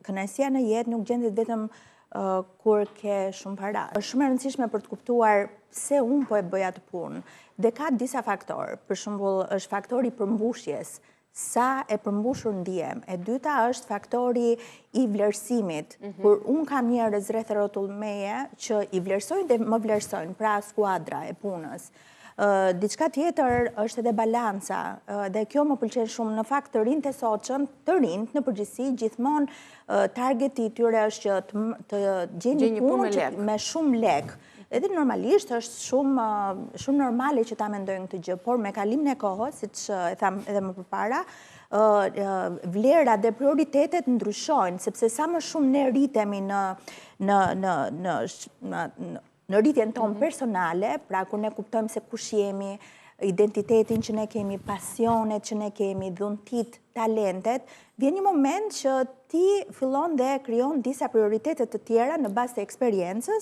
kënaqësia në jetë nuk gjendet vetëm kur ke shumë para. Është shumë e rëndësishme për të kuptuar pse unë po e bëja atë punë. Dhe ka disa faktorë. Për shembull, është faktori i përmbushjes. Sa e përmbushur ndihem. E dyta është faktori i vlerësimit. Kur unë kam njerëz rreth rrotull meje që i vlerësojnë dhe më vlerësojnë, pra skuadra e punës. Diçka tjetër është edhe balanca, dhe kjo më pëlqen shumë. Në fakt të rinjtë e sotshëm, të rinjtë në përgjithësi, gjithmonë targeti i tyre është që të gjejnë punë me shumë lek. Edhe normalisht është shumë normale që ta mendojnë këtë gjë, por me kalimin e kohës, siç e tham edhe më përpara, vlerat dhe prioritetet ndryshojnë, sepse sa më shumë ne rritemi në rritjen tonë personale, pra kur ne kuptojmë se kush jemi, identitetin që ne kemi, pasionet që ne kemi, dhuntit, talentet, vjen një moment që ti fillon dhe krijon disa prioritetet të tjera në bazë të eksperiencës,